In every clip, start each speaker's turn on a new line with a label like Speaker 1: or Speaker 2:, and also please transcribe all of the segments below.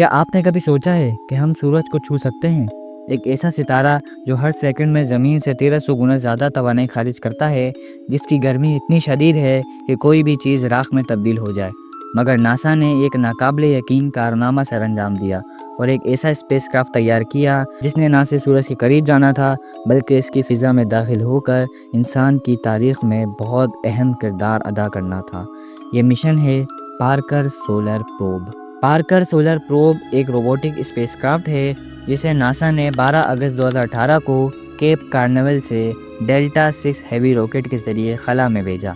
Speaker 1: کیا آپ نے کبھی سوچا ہے کہ ہم سورج کو چھو سکتے ہیں؟ ایک ایسا ستارہ جو ہر سیکنڈ میں زمین سے 1300 گنا زیادہ توانائی خارج کرتا ہے، جس کی گرمی اتنی شدید ہے کہ کوئی بھی چیز راکھ میں تبدیل ہو جائے۔ مگر ناسا نے ایک ناقابل یقین کارنامہ سر انجام دیا اور ایک ایسا اسپیس کرافٹ تیار کیا جس نے نہ صرف سورج کے قریب جانا تھا بلکہ اس کی فضا میں داخل ہو کر انسان کی تاریخ میں بہت اہم کردار ادا کرنا تھا۔ یہ مشن ہے Parker solar probe. Parker solar probe ایک روبوٹک اسپیس کرافٹ ہے جسے ناسا نے 12 اگست 2018 کو کیپ کارنیول سے ڈیلٹا 6 ہیوی راکٹ کے ذریعے خلا میں بھیجا۔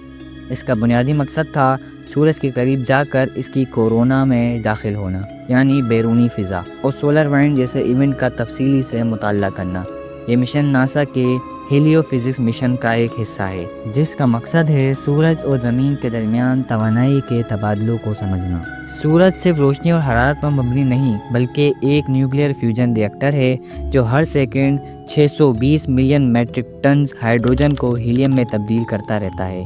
Speaker 1: اس کا بنیادی مقصد تھا سورج کے قریب جا کر اس کی کورونا میں داخل ہونا، یعنی بیرونی فضا اور سولر وائنڈ جیسے ایونٹ کا تفصیلی سے مطالعہ کرنا۔ یہ مشن ناسا کے ہیلیو فزکس مشن کا ایک حصہ ہے، جس کا مقصد ہے سورج اور زمین کے درمیان توانائی کے تبادلوں کو سمجھنا۔ سورج صرف روشنی اور حرارت پر مبنی نہیں بلکہ ایک نیوکلیئر فیوژن ری ایکٹر ہے جو ہر second 620 million metric tons hydrogen کو ہیلیم میں تبدیل کرتا رہتا ہے۔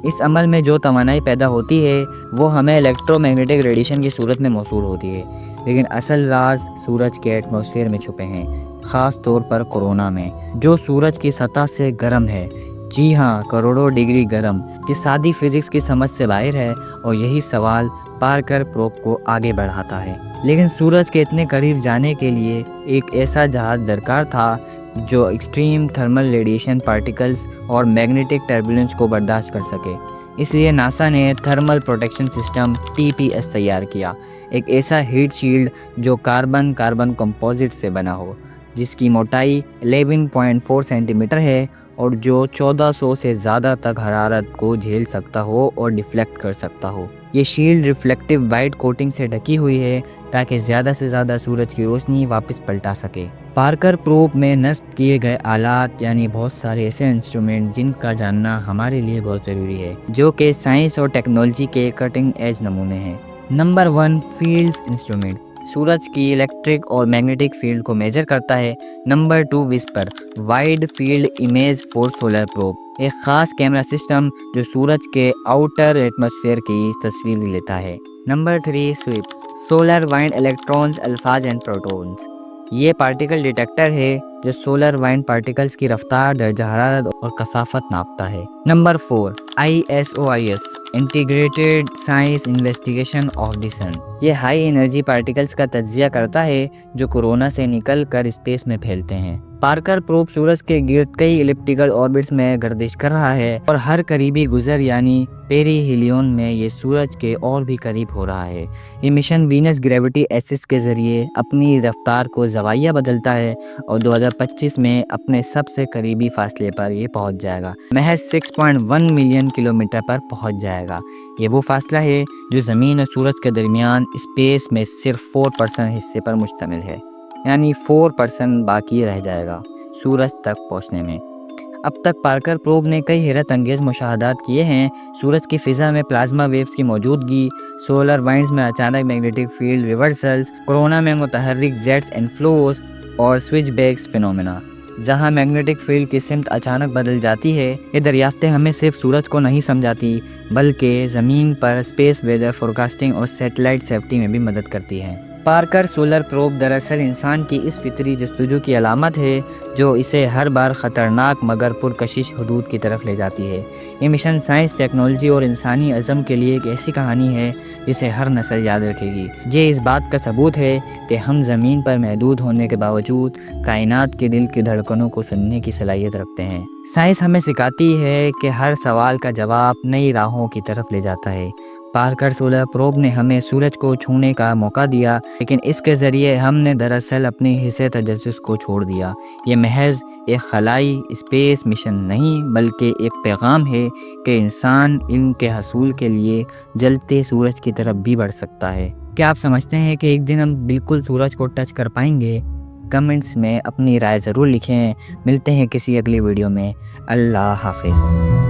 Speaker 1: اس عمل میں جو توانائی پیدا ہوتی ہے وہ ہمیں الیکٹرو میگنیٹک ریڈیشن کی صورت میں موصول ہوتی ہے، لیکن اصل راز سورج کے ایٹماسفیئر میں چھپے ہیں، خاص طور پر کورونا میں، جو سورج کی سطح سے گرم ہے۔ جی ہاں، کروڑوں ڈگری گرم، یہ سادی فزکس کی سمجھ سے باہر ہے اور یہی سوال پارکر پروب کو آگے بڑھاتا ہے۔ لیکن سورج کے اتنے قریب جانے کے لیے ایک ایسا جہاز درکار تھا جو ایکسٹریم تھرمل ریڈیشن پارٹیکلز اور میگنیٹک ٹربولنس کو برداشت کر سکے۔ اس لیے ناسا نے تھرمل پروٹیکشن سسٹم TPS تیار کیا، ایک ایسا ہیٹ شیلڈ جو کاربن کمپوزٹ سے بنا ہو، جس کی موٹائی 11.4 سینٹی میٹر ہے اور جو 1400 سے زیادہ تک حرارت کو جھیل سکتا ہو اور ڈیفلیکٹ کر سکتا ہو۔ یہ شیلڈ ریفلیکٹیو وائٹ کوٹنگ سے ڈھکی ہوئی ہے تاکہ زیادہ سے زیادہ سورج کی روشنی واپس پلٹا سکے۔ پارکر پروب میں نصب کیے گئے آلات، یعنی بہت سارے ایسے انسٹرومنٹ جن کا جاننا ہمارے لیے بہت ضروری ہے، جو کہ سائنس اور ٹیکنالوجی کے کٹنگ ایج نمونے ہیں۔ نمبر 1، فیلڈز انسٹرومنٹ، سورج کی الیکٹرک اور میگنیٹک فیلڈ کو میجر کرتا ہے۔ Number 2، WISPR, wide field image for solar probe, ایک خاص کیمرہ سسٹم جو سورج کے آؤٹر ایٹماسفیئر کی تصویر لیتا ہے۔ Number 3، sweep, solar wind electrons alphas and protons, یہ پارٹیکل ڈیٹیکٹر ہے جو سولر وائنڈ پارٹیکلز کی رفتار، درجہ حرارت اور کثافت ناپتا ہے۔ Number 4، ISOIS، integrated science investigation of the sun, یہ ہائی انرجی پارٹیکلز کا تجزیہ کرتا ہے جو کورونا سے نکل کر اسپیس میں پھیلتے ہیں۔ پارکر پروب سورج کے گرد کئی ایلپٹیکل آربٹس میں گردش کر رہا ہے اور ہر قریبی گزر یعنی پیری ہیلیون میں یہ سورج کے اور بھی قریب ہو رہا ہے۔ یہ مشن وینس گریویٹی ایکسس کے ذریعے اپنی رفتار کو زاویہ بدلتا ہے اور 2025 میں اپنے سب سے قریبی فاصلے پر یہ پہنچ جائے گا، محض 6.1 ملین کلومیٹر پر پہنچ جائے گا۔ یہ وہ فاصلہ ہے جو زمین اور سورج کے درمیان اسپیس میں صرف 4% حصے پر مشتمل ہے، یعنی 4% باقی رہ جائے گا سورج تک پہنچنے میں۔ اب تک پارکر پروب نے کئی حیرت انگیز مشاہدات کیے ہیں۔ سورج کی فضا میں پلازما ویوز کی موجودگی، سولر وائنڈز میں اچانک میگنیٹک فیلڈ ریورسلز، کورونا میں متحرک جیٹس اینڈ فلوز اور سوئچ بیکس فینومینا، جہاں میگنیٹک فیلڈ کی سمت اچانک بدل جاتی ہے۔ یہ دریافتیں ہمیں صرف سورج کو نہیں سمجھاتی بلکہ زمین پر اسپیس ویدر فورکاسٹنگ اور سیٹلائٹ سیفٹی میں بھی مدد کرتی ہیں۔ پارکر سولر پروب دراصل انسان کی اس فطری جستجو کی علامت ہے جو اسے ہر بار خطرناک مگر پرکشش حدود کی طرف لے جاتی ہے۔ یہ مشن سائنس، ٹیکنالوجی اور انسانی عزم کے لیے ایک ایسی کہانی ہے جسے ہر نسل یاد رکھے گی۔ یہ اس بات کا ثبوت ہے کہ ہم زمین پر محدود ہونے کے باوجود کائنات کے دل کی دھڑکنوں کو سننے کی صلاحیت رکھتے ہیں۔ سائنس ہمیں سکھاتی ہے کہ ہر سوال کا جواب نئی راہوں کی طرف لے جاتا ہے۔ پارکر سولر پروب نے ہمیں سورج کو چھونے کا موقع دیا، لیکن اس کے ذریعے ہم نے دراصل اپنی حصے تجسس کو چھوڑ دیا۔ یہ محض ایک خلائی اسپیس مشن نہیں بلکہ ایک پیغام ہے کہ انسان علم کے حصول کے لیے جلتے سورج کی طرف بھی بڑھ سکتا ہے۔ کیا آپ سمجھتے ہیں کہ ایک دن ہم بالکل سورج کو ٹچ کر پائیں گے؟ کمنٹس میں اپنی رائے ضرور لکھیں۔ ملتے ہیں کسی اگلی ویڈیو میں۔ اللہ حافظ۔